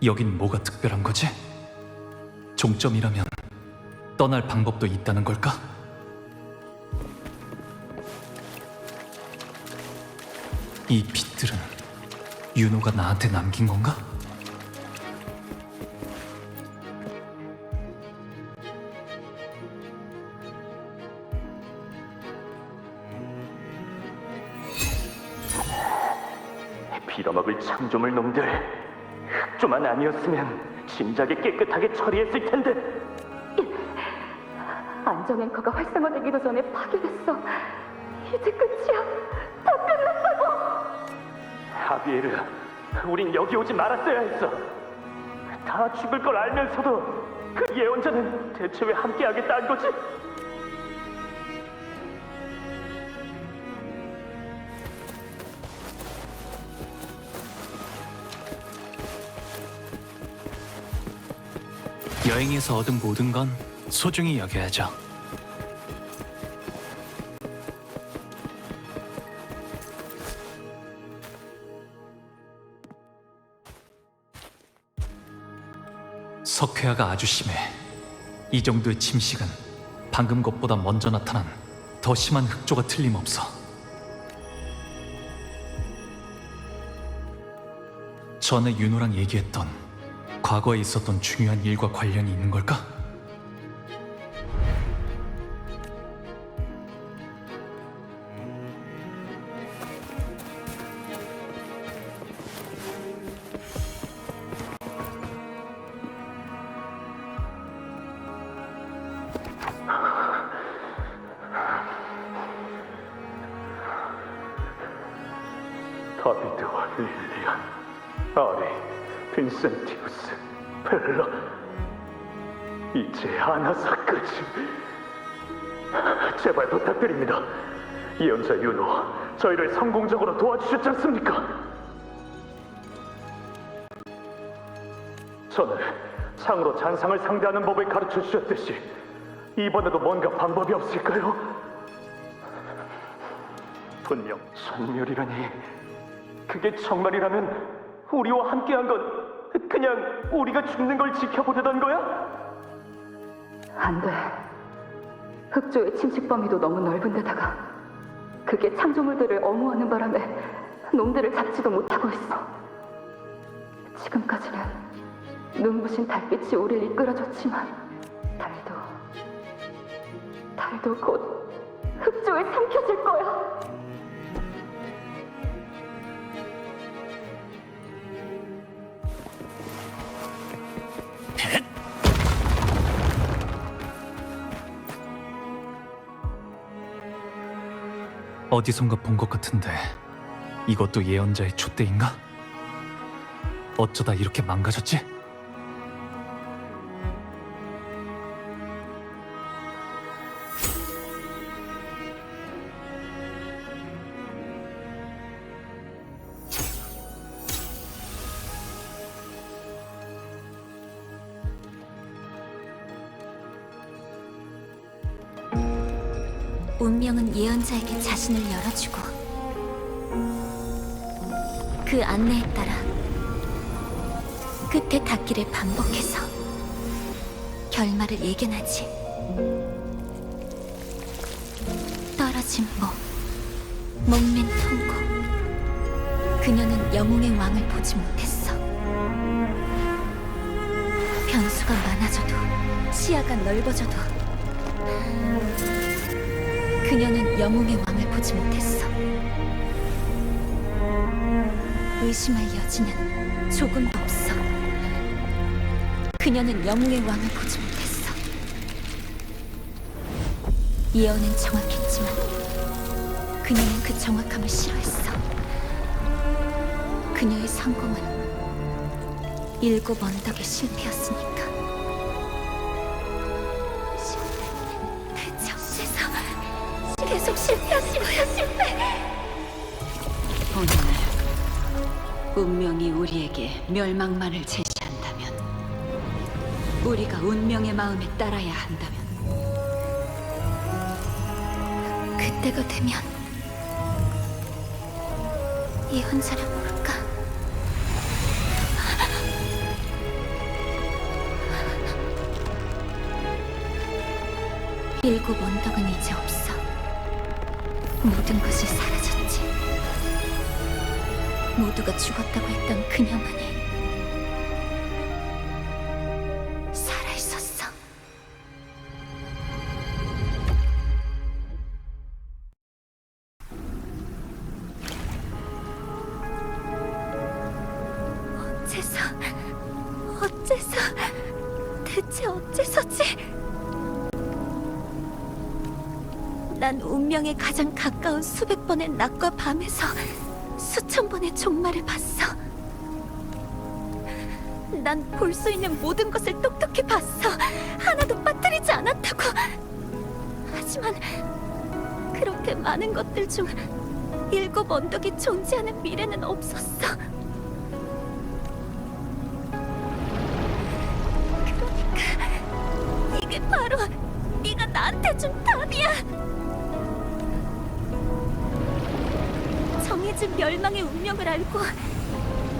여긴 뭐가 특별한 거지? 종점이라면 떠날 방법도 있다는 걸까? 이 빛들은 윤호가 나한테 남긴 건가? 빌어먹을 창조물 놈들, 흑조만 아니었으면 진작에 깨끗하게 처리했을 텐데. 안전 앵커가 활성화되기도 전에 파괴됐어. 이제 끝이야. 다 끝났다고. 하비에르, 우린 여기 오지 말았어야 했어. 다 죽을 걸 알면서도 그 예언자는 대체 왜 함께하겠다는 거지? 여행에서 얻은 모든 건 소중히 여겨야죠. 석회화가 아주 심해. 이 정도의 침식은 방금 것보다 먼저 나타난 더 심한 흑조가 틀림없어. 전에 윤호랑 얘기했던 과거에 있었던 중요한 일과 관련이 있는 걸까? 다비드와 릴리안, 아리, 빈센티우스, 벨라, 이제 아나사까지. 제발 부탁드립니다. 예언자 윤호, 저희를 성공적으로 도와주셨지 않습니까? 저는 창으로 잔상을 상대하는 법을 가르쳐 주셨듯이 이번에도 뭔가 방법이 없을까요? 분명 전멸이라니. 그게 정말이라면 우리와 함께한 건 그냥 우리가 죽는 걸 지켜보려던 거야? 안 돼. 흑조의 침식 범위도 너무 넓은 데다가 그게 창조물들을 엄호하는 바람에 놈들을 잡지도 못하고 있어. 지금까지는 눈부신 달빛이 우리를 이끌어줬지만 달도 곧 흑조에 삼켜질 거야. 어디선가 본 것 같은데 이것도 예언자의 촛대인가? 어쩌다 이렇게 망가졌지? 운명은 예언자에게 자신을 열어주고 그 안내에 따라 끝에 닿기를 반복해서 결말을 예견하지. 떨어진 목맨 통고. 그녀는 영웅의 왕을 보지 못했어. 변수가 많아져도 시야가 넓어져도 그녀는 영웅의 왕을 보지 못했어. 의심할 여지는 조금도 없어. 그녀는 영웅의 왕을 보지 못했어. 예언은 정확했지만 그녀는 그 정확함을 싫어했어. 그녀의 성공은 7 언덕의 실패였으니까. 계속 실패하신 거야, 실패! 오늘 운명이 우리에게 멸망만을 제시한다면, 우리가 운명의 마음에 따라야 한다면, 그때가 되면 예언자를 볼까? 일곱 언덕은 이제 없어. 모든 것이 사라졌지. 모두가 죽었다고 했던 그녀만이 살아있었어. 어째서, 대체 어째서지? 난 운명에 가장 가까운 수백 번의 낮과 밤에서 수천 번의 종말을 봤어. 난 볼 수 있는 모든 것을 똑똑히 봤어. 하나도 빠뜨리지 않았다고. 하지만 그렇게 많은 것들 중 일곱 언덕이 존재하는 미래는 없었어. 그러니까 이게 바로 네가 나한테 준 답이야. 정해진 멸망의 운명을 알고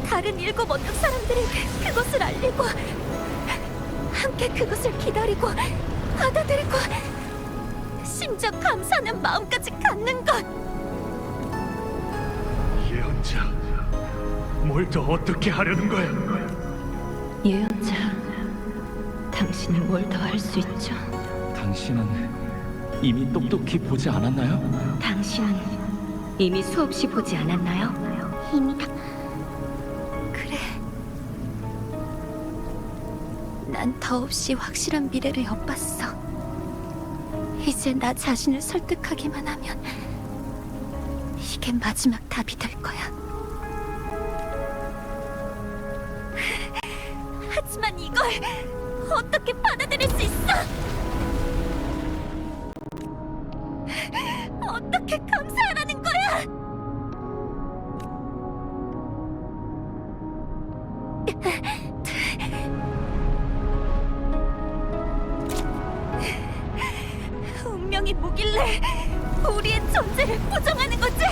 다른 일곱 언덕 사람들에게 그것을 알리고 함께 그것을 기다리고 받아들이고 심지어 감사하는 마음까지 갖는 것. 예언자, 뭘 더 어떻게 하려는 거야? 예언자, 당신은 뭘 더 할 수 있죠? 당신은 이미 똑똑히 보지 않았나요? 당신은 이미 수없이 보지 않았나요? 그래. 난 더없이 확실한 미래를 엿봤어. 이제 나 자신을 설득하기만 하면 이게 마지막 답이 될 거야. 하지만 이걸 어떻게 받아들일 수 있어? 어떻게 감사하라는 거야? 운명이 뭐길래 우리의 존재를 부정하는 거지?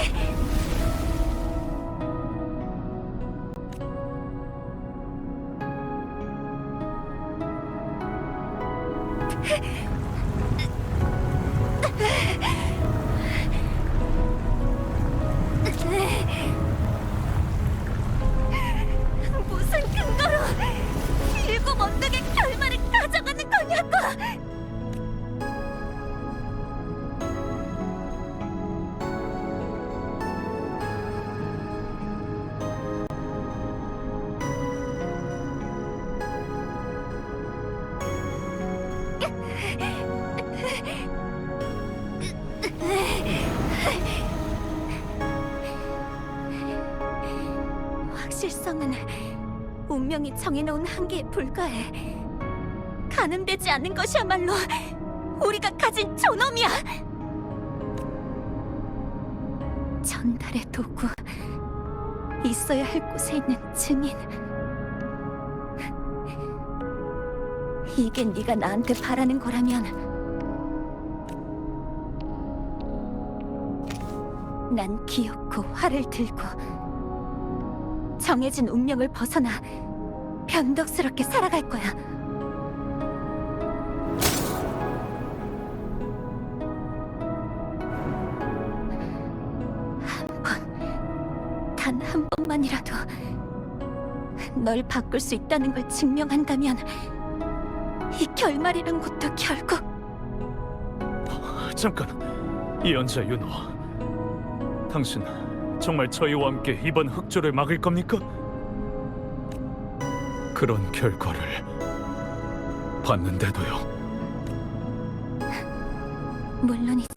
무슨 근거로 일곱 언덕의 결말을 가져가는 거냐고! 확실성은 운명이 정해놓은 한계에 불과해. 가늠되지 않는 것이야말로 우리가 가진 존엄이야. 전달의 도구, 있어야 할 곳에 있는 증인. 이게 네가 나한테 바라는 거라면 난 기어코 활을 들고 정해진 운명을 벗어나 변덕스럽게 살아갈 거야. 단 한 번만이라도 널 바꿀 수 있다는 걸 증명한다면 이 결말이란 것도 결국. 잠깐, 예언자 윤호, 당신 정말 저희와 함께 이번 흑조를 막을 겁니까? 그런 결과를 봤는데도요. 물론이지.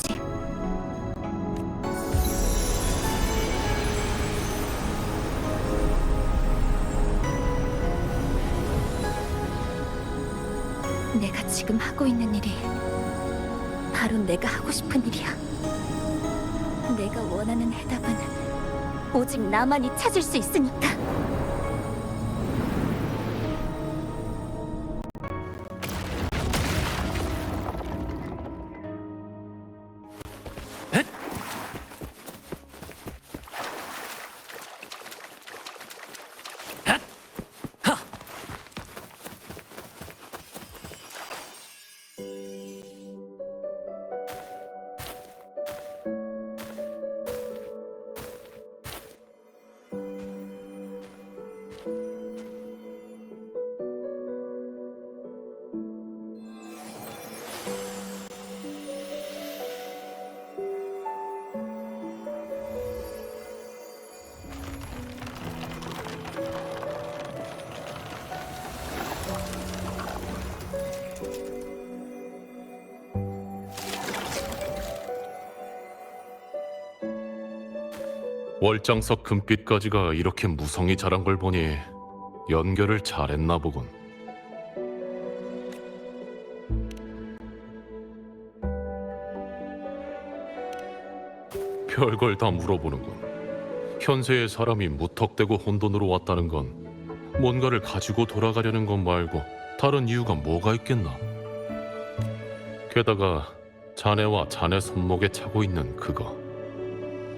내가 지금 하고 있는 일이 바로 내가 하고 싶은 일이야. 내가 원하는 해답은 오직 나만이 찾을 수 있으니까. 월장석 금빛까지가 이렇게 무성히 자란 걸 보니 연결을 잘했나 보군. 별걸 다 물어보는군. 현세의 사람이 무턱대고 혼돈으로 왔다는 건 뭔가를 가지고 돌아가려는 것 말고 다른 이유가 뭐가 있겠나? 게다가 자네와 자네 손목에 차고 있는 그거.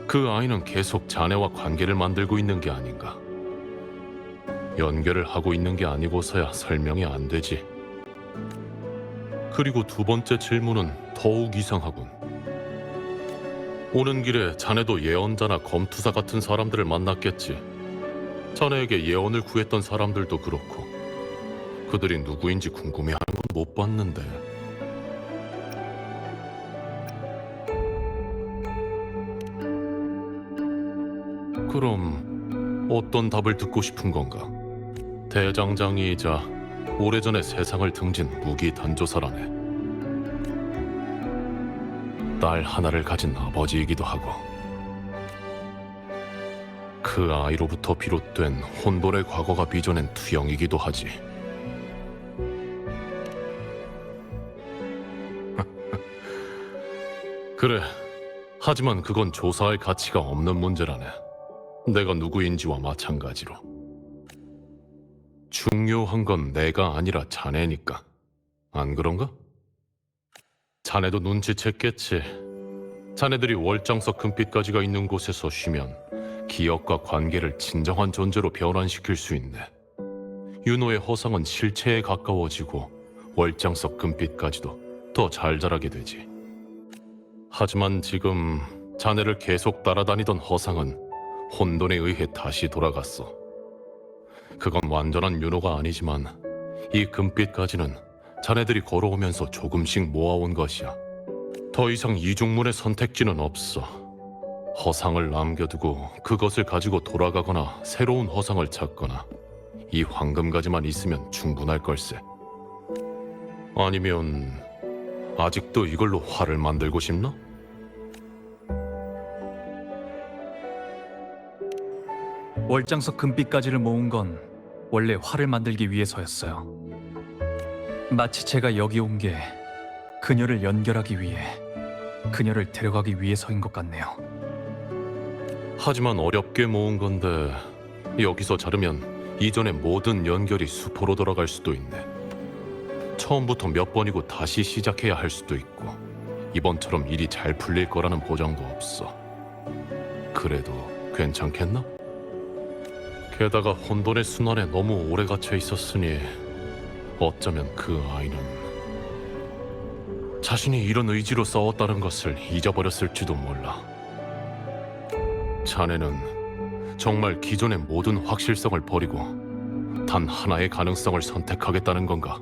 그 아이는 계속 자네와 관계를 만들고 있는 게 아닌가? 연결을 하고 있는 게 아니고서야 설명이 안 되지. 그리고 두 번째 질문은 더욱 이상하군. 오는 길에 자네도 예언자나 검투사 같은 사람들을 만났겠지. 자네에게 예언을 구했던 사람들도 그렇고 그들이 누구인지 궁금해하는 건 못 봤는데. 그럼 어떤 답을 듣고 싶은 건가? 대장장이이자 오래전에 세상을 등진 무기 단조사라네. 딸 하나를 가진 아버지이기도 하고 그 아이로부터 비롯된 혼돈의 과거가 빚어낸 투영이기도 하지. 그래, 하지만 그건 조사할 가치가 없는 문제라네. 내가 누구인지와 마찬가지로. 중요한 건 내가 아니라 자네니까. 안 그런가? 자네도 눈치챘겠지. 자네들이 월장석 금빛가지가 있는 곳에서 쉬면 기억과 관계를 진정한 존재로 변환시킬 수 있네. 윤호의 허상은 실체에 가까워지고 월장석 금빛까지도 더 잘 자라게 되지. 하지만 지금 자네를 계속 따라다니던 허상은 혼돈에 의해 다시 돌아갔어. 그건 완전한 윤호가 아니지만 이 금빛까지는 자네들이 걸어오면서 조금씩 모아온 것이야. 더 이상 이중문의 선택지는 없어. 허상을 남겨두고 그것을 가지고 돌아가거나 새로운 허상을 찾거나 이 황금가지만 있으면 충분할 걸세. 아니면 아직도 이걸로 활을 만들고 싶나? 월장석 금빛가지를 모은 건 원래 활을 만들기 위해서였어요. 마치 제가 여기 온 게 그녀를 연결하기 위해, 그녀를 데려가기 위해서인 것 같네요. 하지만 어렵게 모은 건데 여기서 자르면 이전의 모든 연결이 수포로 돌아갈 수도 있네. 처음부터 몇 번이고 다시 시작해야 할 수도 있고 이번처럼 일이 잘 풀릴 거라는 보장도 없어. 그래도 괜찮겠나? 게다가 혼돈의 순환에 너무 오래 갇혀 있었으니 어쩌면 그 아이는 자신이 이런 의지로 싸웠다는 것을 잊어버렸을지도 몰라. 자네는 정말 기존의 모든 확실성을 버리고 단 하나의 가능성을 선택하겠다는 건가?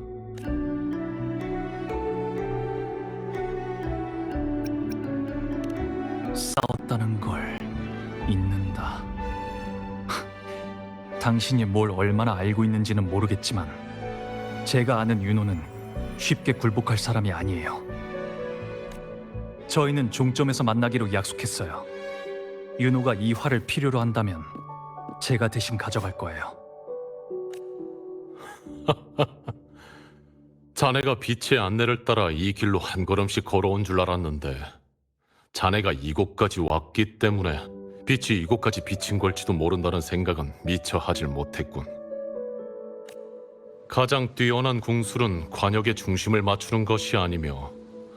싸웠다는 걸 잊는다. 당신이 뭘 얼마나 알고 있는지는 모르겠지만 제가 아는 윤호는 쉽게 굴복할 사람이 아니에요. 저희는 종점에서 만나기로 약속했어요. 윤호가 이 활을 필요로 한다면 제가 대신 가져갈 거예요. 자네가 빛의 안내를 따라 이 길로 한 걸음씩 걸어온 줄 알았는데 자네가 이곳까지 왔기 때문에 빛이 이곳까지 비친 걸지도 모른다는 생각은 미처 하질 못했군. 가장 뛰어난 궁술은 관역의 중심을 맞추는 것이 아니며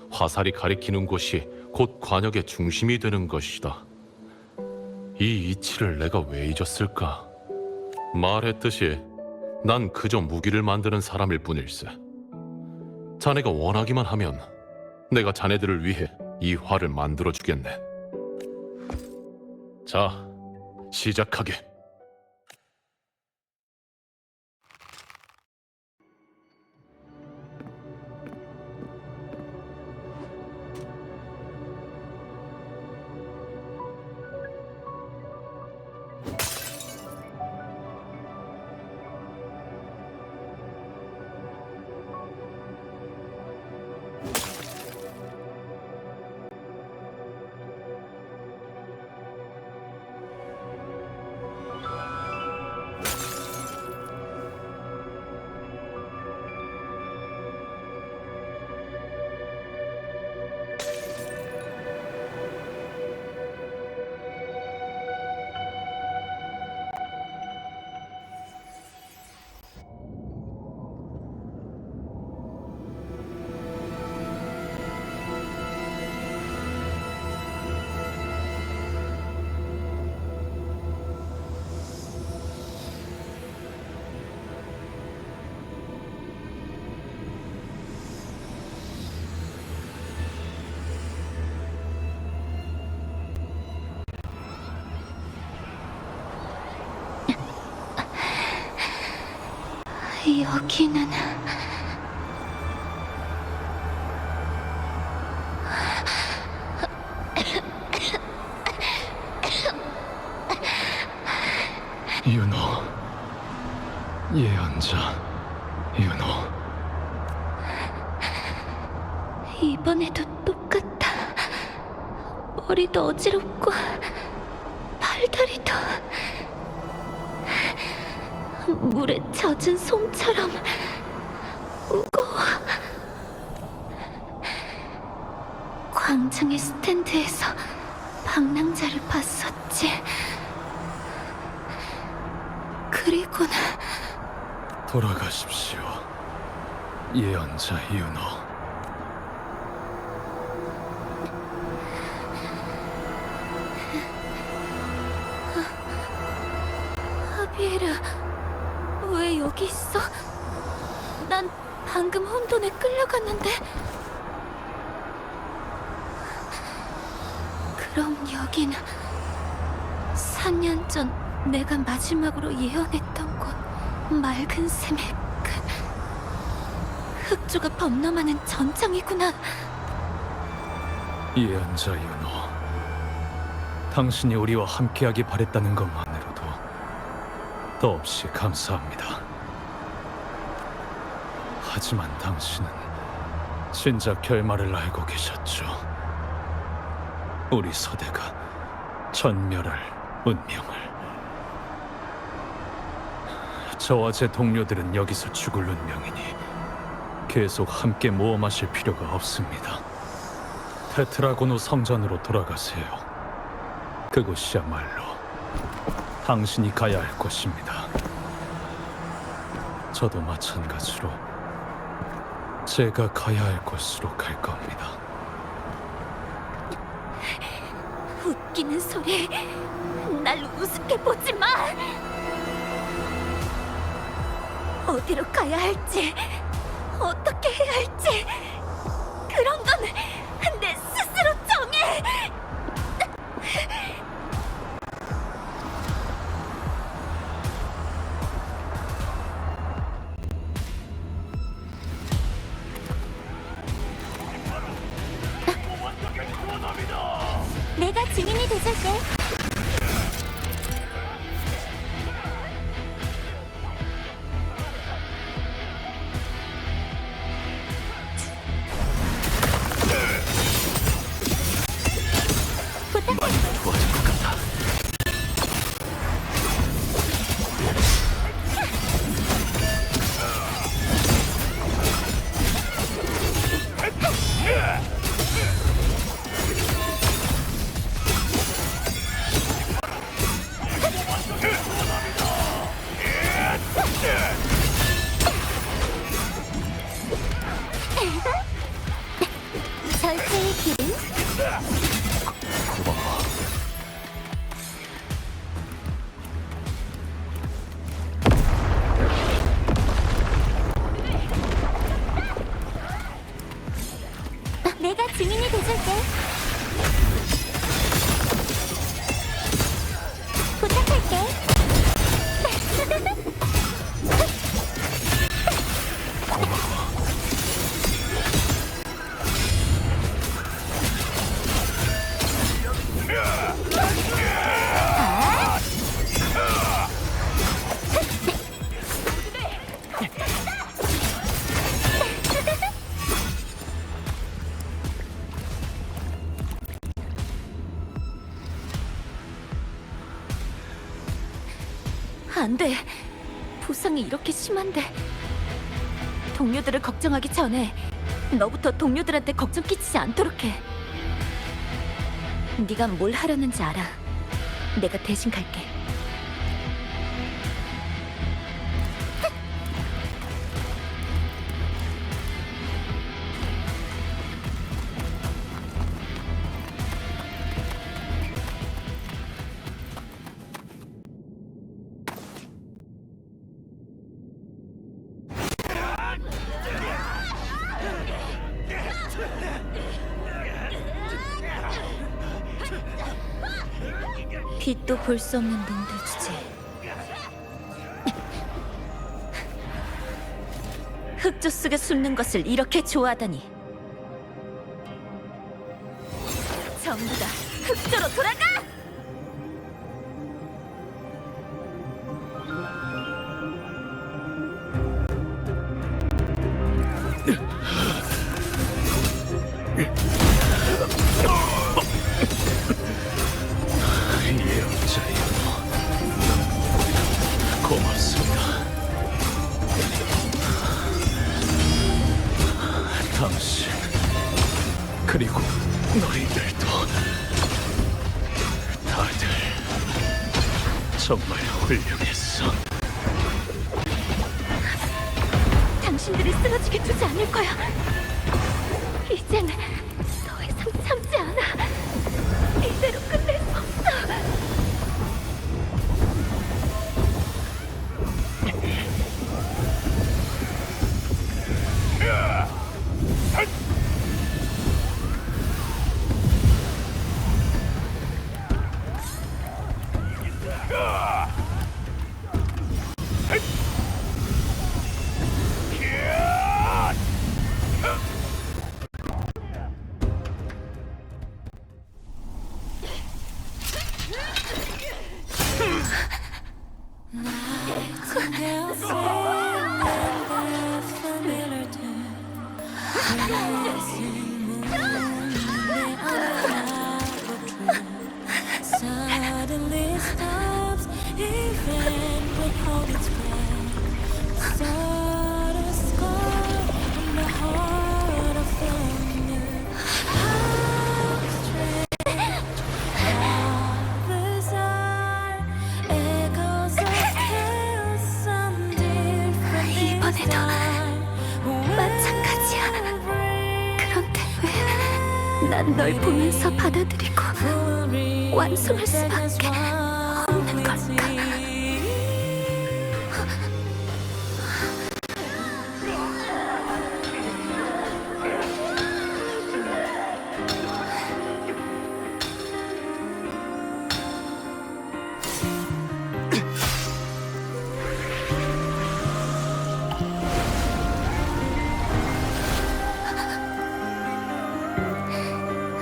화살이 가리키는 곳이 곧 관역의 중심이 되는 것이다. 이 이치를 내가 왜 잊었을까? 말했듯이 난 그저 무기를 만드는 사람일 뿐일세. 자네가 원하기만 하면 내가 자네들을 위해 이 활을 만들어주겠네. 자, 시작하게. 여기는 윤호, 예언자 윤호. 이번에도 똑같아. 머리도 어지럽고 팔다리도 물에 젖은 솜처럼 무거워. 광장의 스탠드에서 방랑자를 봤었지. 그리고는 돌아가십시오, 예언자 윤호. 하비에르, 왜 여기 있어? 난 방금 혼돈에 끌려갔는데. 그럼 여긴 4년 전 내가 마지막으로 예언했던 곳, 맑은 샘의 끝. 흑조가 범람하는 전장이구나. 예언자 윤호, 당신이 우리와 함께하기 바랬다는 것만으로도 더없이 감사합니다. 하지만 당신은 진작 결말을 알고 계셨죠. 우리 서대가 전멸할 운명을. 저와 제 동료들은 여기서 죽을 운명이니 계속 함께 모험하실 필요가 없습니다. 테트라고노 성전으로 돌아가세요. 그곳이야말로 당신이 가야 할 곳입니다. 저도 마찬가지로 제가 가야 할 곳으로 갈 겁니다. 웃기는 소리, 날 우습게 보지 마. 어디로 가야 할지, 어떻게 해야 할지, 그런 건 내 스스로 정해. 내가 증인이 돼줄게. 많이 도와줄 것 같아. 절제의 길은 고마워. 내가 증인이 돼줄게. 부탁할게. 안 돼. 부상이 이렇게 심한데. 동료들을 걱정하기 전에 너부터 동료들한테 걱정 끼치지 않도록 해. 네가 뭘 하려는지 알아. 내가 대신 갈게. 빛도 볼 수 없는 놈들 주제. 흑조 속에 숨는 것을 이렇게 좋아하다니. 전부 다 흑조로 돌아가! 예언자여, 고맙습니다. 당신 그리고 너희들도 다들 정말 훌륭했어. 당신들을 쓰러지게 두지 않을 거야. 이젠 더 이상 참지 않아. 이대로 끝낼 수 없어. Suddenly stops, even without its breath. Start a scar in the heart of thunder. How strange, how bizarre. Echoes of chaos sound different this 이번에도 time. 마찬가지야. 그런데 왜 난 널 보면서 받아들이고 완성할 수밖에 없는 걸까?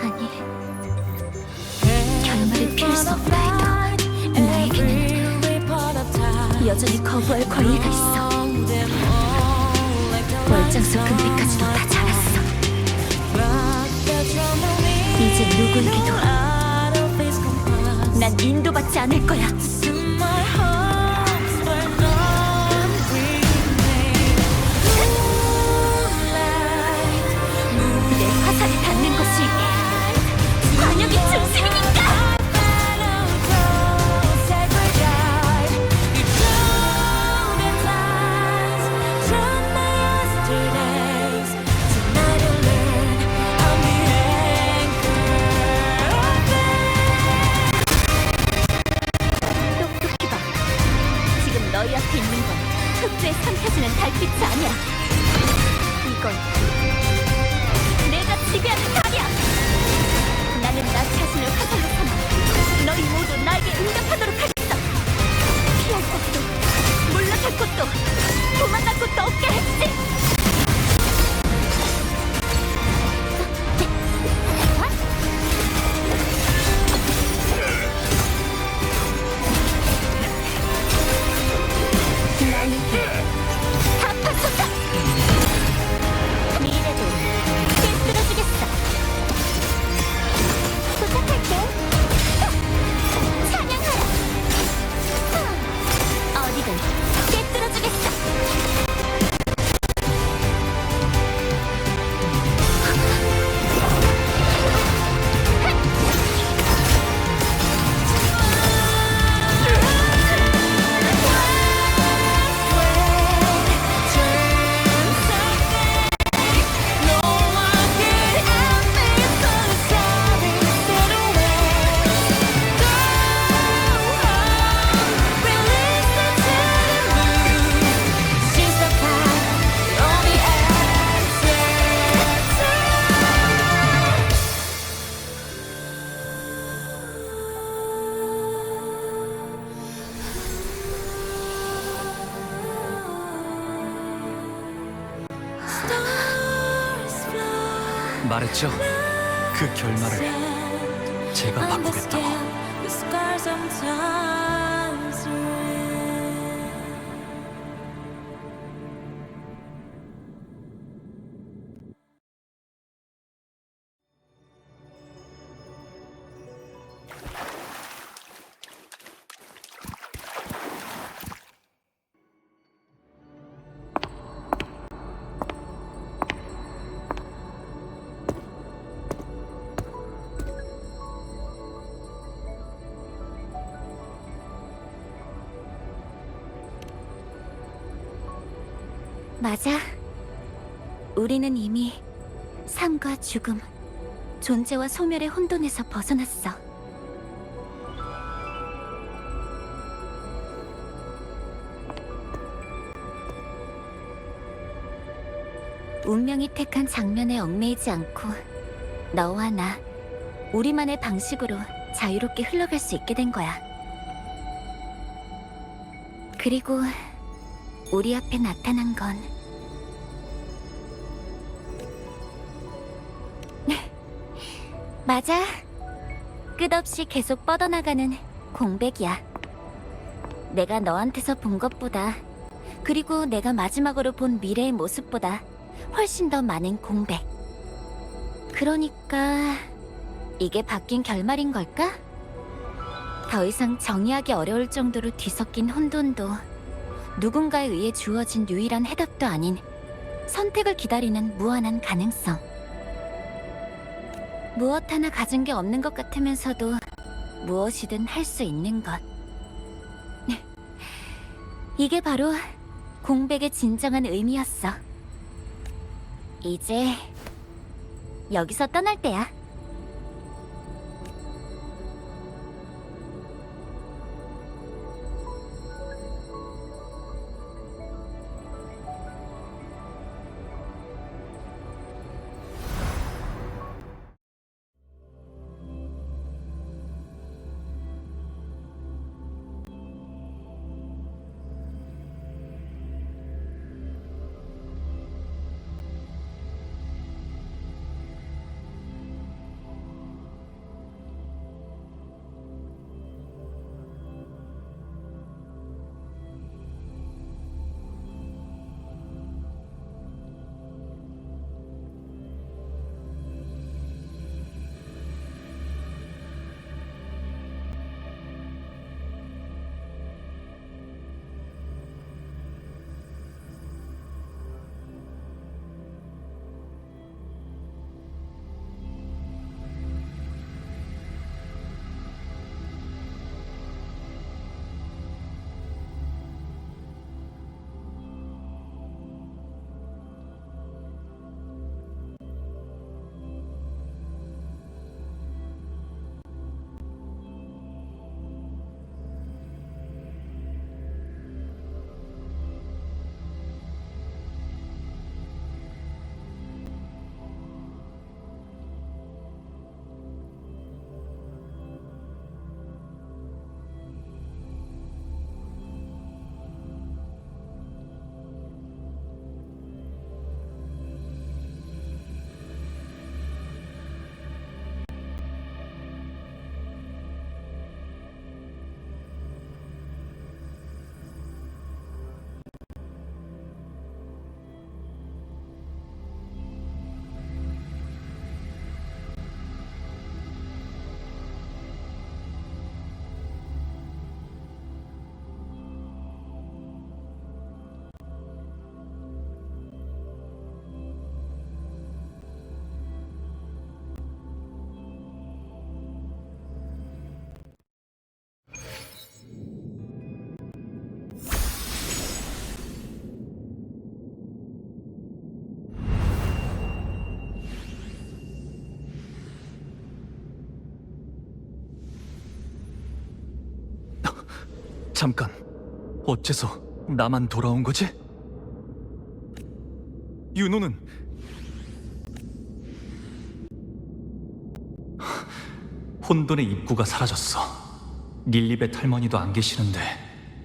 아니, 결말을 피할 수 없다 해도 나에게는 여전히 거부할 권리가 있어. 월장수 금빛까지도 다 자랐어. 이제 누구에게도 난 인도받지 않을 거야. 내 화살이 닿는 것이 관역의 증생인가? 똑똑히 봐. 지금 너희 앞에 있는 건 흑조에 삼켜지는 달빛이 아니야. 이건 내가 지배하는 달이야. 나는 나 자신을 화살로 삼아 너희 모두 나에게 응답하도록 하겠어. 피할 곳도 물러설 곳도 도망갈 곳도 없게 했지. 다 파쏟아. 미래도 꿰뚫어주겠어. 부탁할게. 찬양하라. 어디든 꿰뚫어주겠어. stars fly. 말했죠. 그 결말을 제가 바꾸겠다고. Understand the scars sometimes ring. 맞아. 우리는 이미 삶과 죽음, 존재와 소멸의 혼돈에서 벗어났어. 운명이 택한 장면에 얽매이지 않고 너와 나, 우리만의 방식으로 자유롭게 흘러갈 수 있게 된 거야. 그리고 우리 앞에 나타난 건 맞아. 끝없이 계속 뻗어나가는 공백이야. 내가 너한테서 본 것보다, 그리고 내가 마지막으로 본 미래의 모습보다 훨씬 더 많은 공백. 그러니까 이게 바뀐 결말인 걸까? 더 이상 정의하기 어려울 정도로 뒤섞인 혼돈도 누군가에 의해 주어진 유일한 해답도 아닌 선택을 기다리는 무한한 가능성. 무엇 하나 가진 게 없는 것 같으면서도 무엇이든 할 수 있는 것. 이게 바로 공백의 진정한 의미였어. 이제 여기서 떠날 때야. 잠깐, 어째서 나만 돌아온 거지? 윤호는 혼돈의 입구가 사라졌어. 릴리벳 할머니도 안 계시는데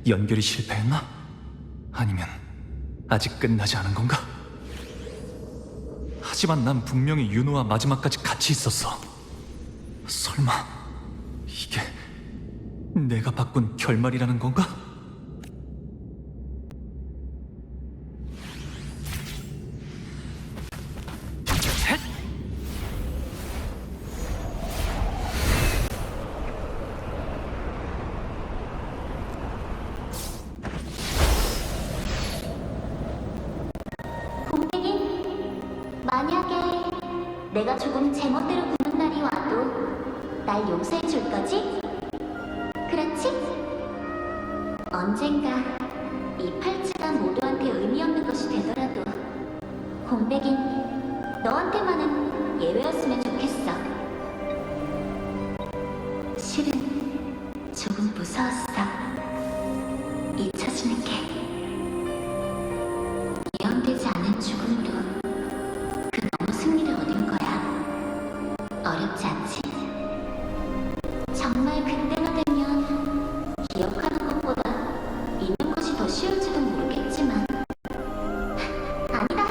연결이 실패했나? 아니면 아직 끝나지 않은 건가? 하지만 난 분명히 윤호와 마지막까지 같이 있었어. 설마 이게 내가 바꾼 결말이라는 건가? 만약에 내가 조금 제멋대로 구는 날이 와도 날 용서해 줄 거지? 그렇지? 언젠가 이 팔찌가 모두한테 의미 없는 것이 되더라도 공백인 너한테만은 예외였으면 좋겠어. 실은 조금 무서웠어. 잊혀지는 게. 예언되지 않은 죽음도 너무 승리를 얻은 거야. 어렵지 않지? 정말 그때가 되면 기억하는 것보다 잊는 것이 더 쉬울지도 모르겠지만 아니다.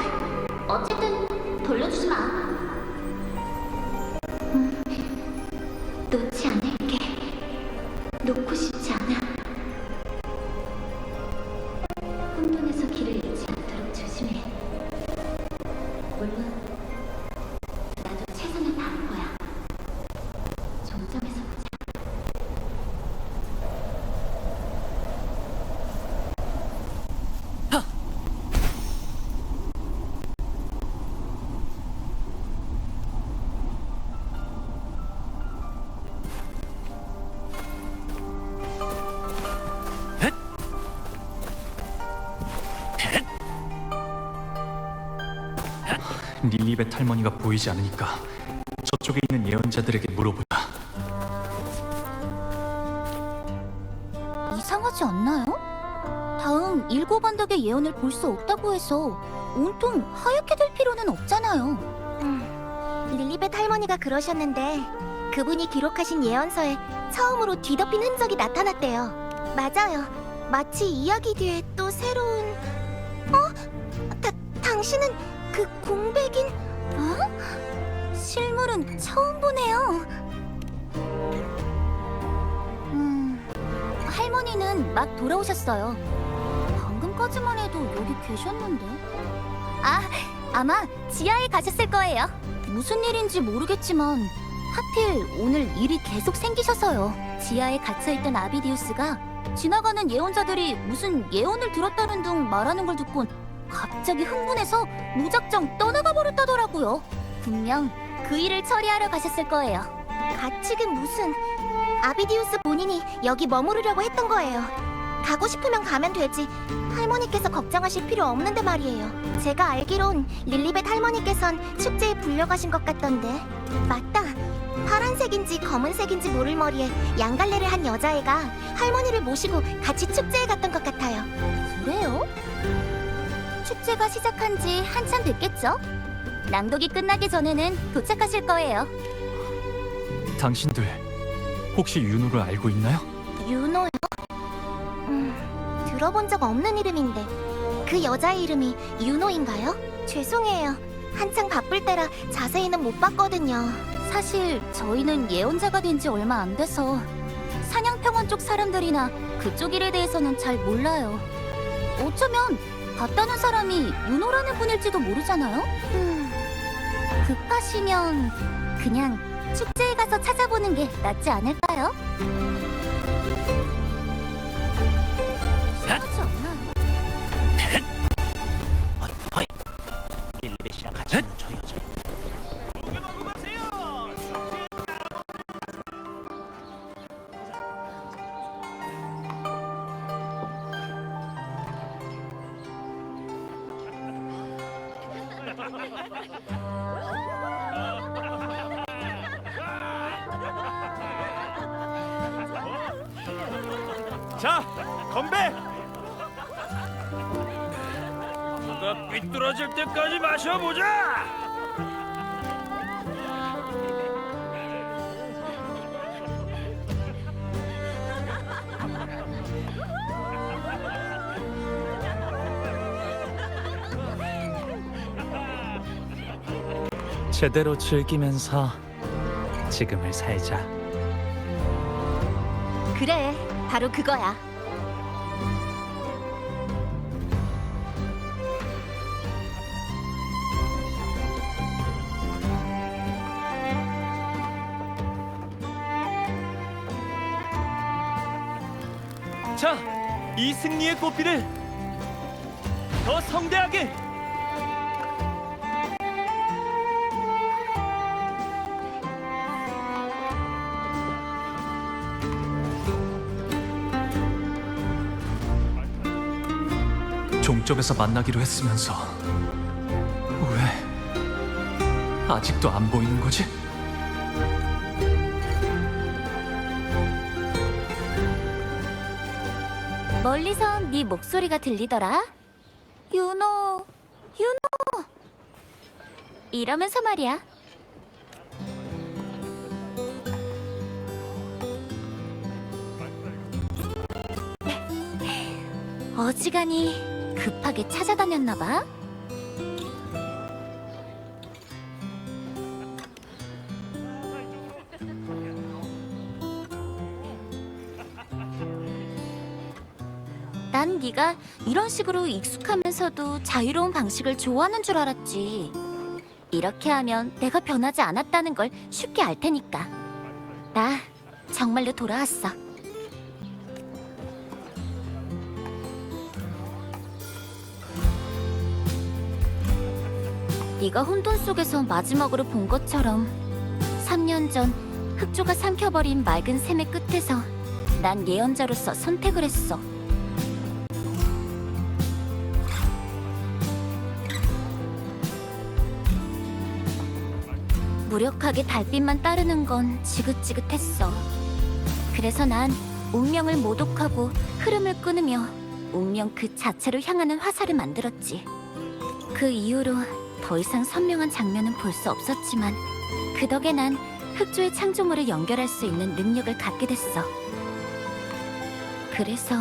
어쨌든 돌려주지 마. 놓지 않을게. 놓고 싶지 않아. 혼돈에서 길을 잃지 않도록 조심해. 물론 나도 최선을 다할 거야. 종점에서 보자. 릴리벳 할머니가 보이지 않으니까 저쪽에 있는 예언자들에게 물어보자. 이상하지 않나요? 다음 7언덕의 예언을 볼 수 없다고 해서 온통 하얗게 될 필요는 없잖아요. 릴리벳 할머니가 그러셨는데 그분이 기록하신 예언서에 처음으로 뒤덮인 흔적이 나타났대요. 맞아요. 마치 이야기 뒤에 또 새로운... 당신은 그 공백인... 실물은 처음 보네요. 할머니는 막 돌아오셨어요. 방금까지만 해도 여기 계셨는데. 아마 지하에 가셨을 거예요. 무슨 일인지 모르겠지만 하필 오늘 일이 계속 생기셔서요. 지하에 갇혀있던 아비디우스가 지나가는 예언자들이 무슨 예언을 들었다는 등 말하는 걸 듣곤 갑자기 흥분해서 무작정 떠나가 버렸다더라고요. 분명 그 일을 처리하러 가셨을 거예요. 가축은 무슨... 아비디우스 본인이 여기 머무르려고 했던 거예요. 가고 싶으면 가면 되지. 할머니께서 걱정하실 필요 없는데 말이에요. 제가 알기론 릴리벳 할머니께선 축제에 불려가신 것 같던데. 맞다. 파란색인지 검은색인지 모를 머리에 양갈래를 한 여자애가 할머니를 모시고 같이 축제에 갔던 것 같아요. 그래요? 축제가 시작한 지 한참 됐겠죠? 낭독이 끝나기 전에는 도착하실 거예요. 당신들 혹시 윤호를 알고 있나요? 윤호요? 들어본 적 없는 이름인데 그 여자의 이름이 윤호인가요? 죄송해요. 한창 바쁠 때라 자세히는 못 봤거든요. 사실 저희는 예언자가 된 지 얼마 안 돼서 사냥평원 쪽 사람들이나 그쪽 일에 대해서는 잘 몰라요. 어쩌면 봤다는 사람이 윤호라는 분일지도 모르잖아요? 급하시면 그냥 축제에 가서 찾아보는 게 낫지 않을까요? 이상하지 않나요? 릴리벳이랑 같이 있는 저 여자. 자, 건배! 누가 삐뚤어질 때까지 마셔보자! 제대로 즐기면서 지금을 살자. 그래, 바로 그거야. 자, 이 승리의 꽃비를 더 성대하게! 종점에서 만나기로 했으면서 왜 아직도 안 보이는 거지? 멀리서 네 목소리가 들리더라. 윤호, 윤호. 이러면서 말이야. 어지간히 급하게 찾아다녔나 봐. 난 네가 이런 식으로 익숙하면서도 자유로운 방식을 좋아하는 줄 알았지. 이렇게 하면 내가 변하지 않았다는 걸 쉽게 알 테니까. 나 정말로 돌아왔어. 네가 혼돈 속에서 마지막으로 본 것처럼 3년 전 흑조가 삼켜버린 맑은 샘의 끝에서 난 예언자로서 선택을 했어. 무력하게 달빛만 따르는 건 지긋지긋했어. 그래서 난 운명을 모독하고 흐름을 끊으며 운명 그 자체로 향하는 화살을 만들었지. 그 이후로 더 이상 선명한 장면은 볼 수 없었지만 그 덕에 난 흑조의 창조물을 연결할 수 있는 능력을 갖게 됐어. 그래서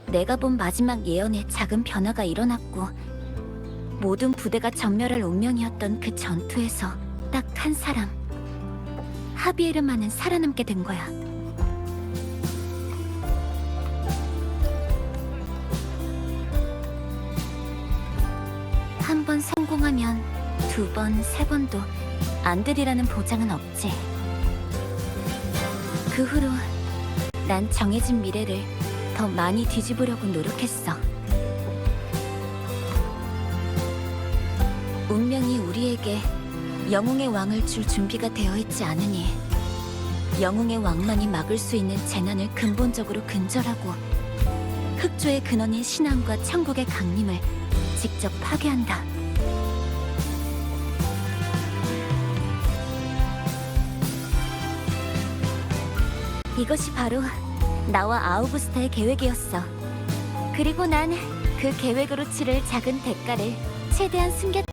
내가 본 마지막 예언에 작은 변화가 일어났고 모든 부대가 전멸할 운명이었던 그 전투에서 딱 한 사람, 하비에르만은 살아남게 된 거야. 한 번 성공하면 두 번, 세 번도 안 되리라는 보장은 없지. 그 후로 난 정해진 미래를 더 많이 뒤집으려고 노력했어. 운명이 우리에게 영웅의 왕을 줄 준비가 되어 있지 않으니 영웅의 왕만이 막을 수 있는 재난을 근본적으로 근절하고 흑조의 근원인 신앙과 천국의 강림을 직접 파괴한다. 이것이 바로 나와 아우구스타의 계획이었어. 그리고 난 그 계획으로 치를 작은 대가를 최대한 숨겼지.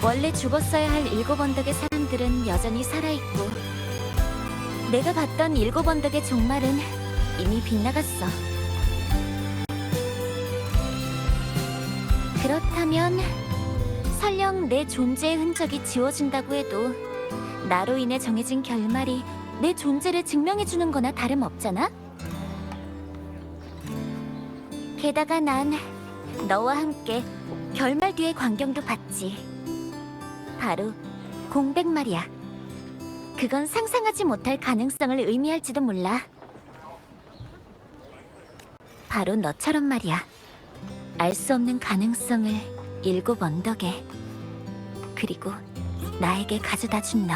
원래 죽었어야 할 일곱 언덕의 사람들은 여전히 살아있고 내가 봤던 일곱 언덕의 종말은 이미 빗나갔어. 그렇다면 설령 내 존재의 흔적이 지워진다고 해도 나로 인해 정해진 결말이 내 존재를 증명해주는 거나 다름없잖아? 게다가 난 너와 함께 결말 뒤의 광경도 봤지. 바로 공백 말이야. 그건 상상하지 못할 가능성을 의미할지도 몰라. 바로 너처럼 말이야. 알 수 없는 가능성을 일곱 언덕에 그리고 나에게 가져다 준 너.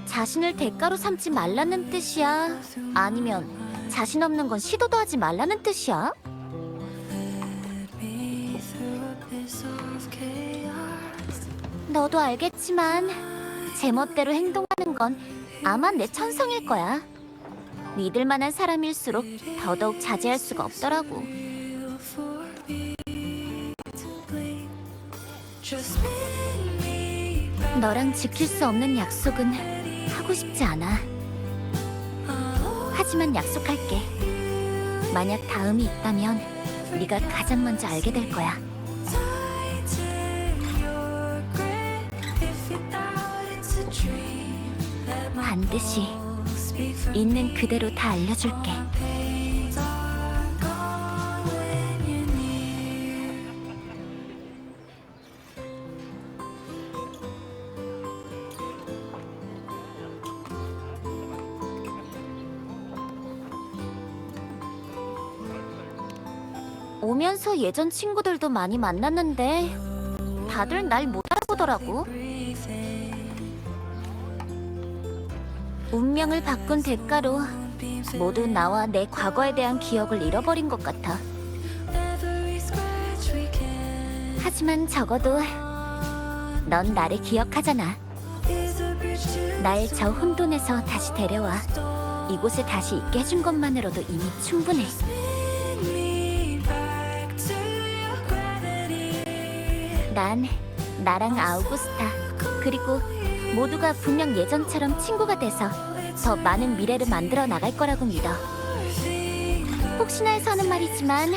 자신을 대가로 삼지 말라는 뜻이야? 아니면 자신 없는 건 시도도 하지 말라는 뜻이야? 너도 알겠지만 제멋대로 행동하는 건 아마 내 천성일 거야. 믿을 만한 사람일수록 더더욱 자제할 수가 없더라고. Just make me 너랑 지킬 수 없는 약속은 하고 싶지 않아. 하지만 약속할게. 만약 다음이 있다면 네가 가장 먼저 알게 될 거야. 반드시 있는 그대로 다 알려줄게. 오면서 예전 친구들도 많이 만났는데 다들 날 못 알아보더라고. 운명을 바꾼 대가로 모두 나와 내 과거에 대한 기억을 잃어버린 것 같아. 하지만 적어도 넌 나를 기억하잖아. 날 저 혼돈에서 다시 데려와 이곳에 다시 있게 해준 것만으로도 이미 충분해. 난 나랑 아우구스타 그리고 모두가 분명 예전처럼 친구가 돼서 더 많은 미래를 만들어 나갈 거라고 믿어. 혹시나 해서 하는 말이지만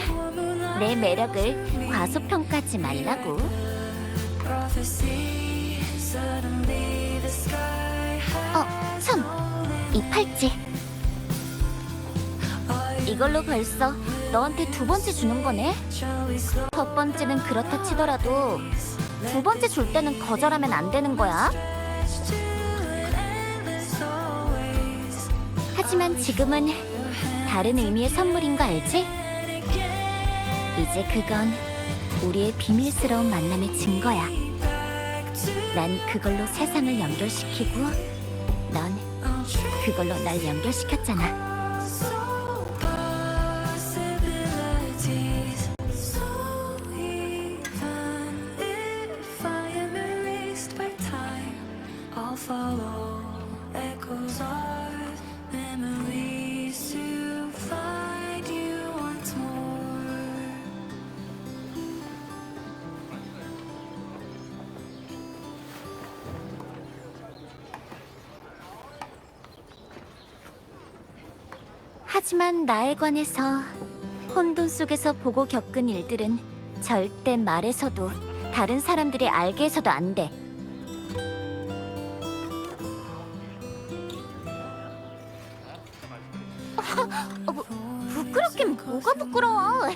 내 매력을 과소평가하지 말라고. 참! 이 팔찌 이걸로 벌써 너한테 두 번째 주는 거네? 첫 번째는 그렇다 치더라도 두 번째 줄 때는 거절하면 안 되는 거야. 하지만 지금은 다른 의미의 선물인 거 알지? 이제 그건 우리의 비밀스러운 만남의 증거야. 난 그걸로 세상을 연결시키고 넌 그걸로 날 연결시켰잖아. 하지만 나에 관해서 혼돈 속에서 보고 겪은 일들은 절대 말해서도 다른 사람들이 알게 해서도 안 돼. 부끄럽긴 뭐가 부끄러워.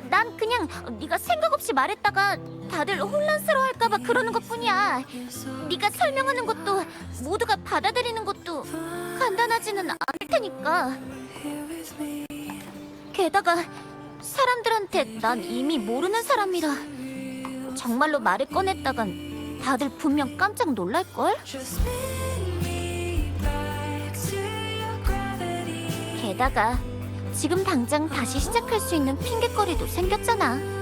난 그냥 네가 생각 없이 말했다가 다들 혼란스러워할까봐 그러는 것뿐이야. 네가 설명하는 것도 모두가 받아들이는 것도 간단하지는 않을 테니까. 게다가 사람들한테 난 이미 모르는 사람이라 정말로 말을 꺼냈다간 다들 분명 깜짝 놀랄걸? 게다가 지금 당장 다시 시작할 수 있는 핑곗거리도 생겼잖아.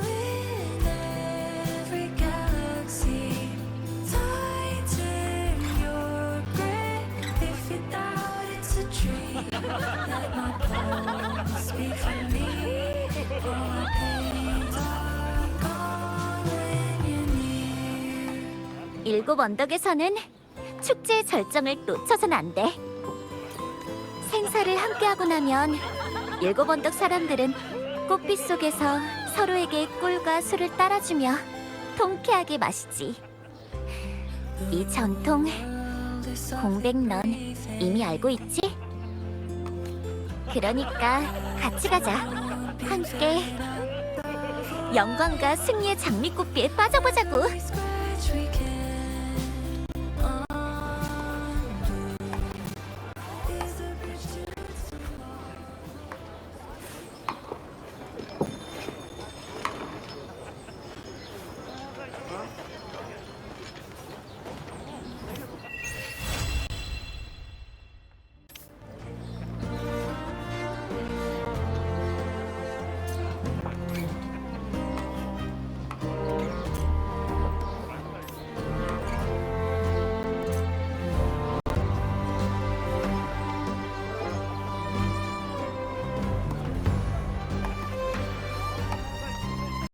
일곱 언덕에서는 축제의 절정을 놓쳐선 안 돼. 생사를 함께하고 나면 일곱 언덕 사람들은 꽃빛 속에서 서로에게 꿀과 술을 따라주며 통쾌하게 마시지. 이 전통 공백 넌 이미 알고 있지? 그러니까 같이 가자. 함께 영광과 승리의 장미꽃비에 빠져보자고.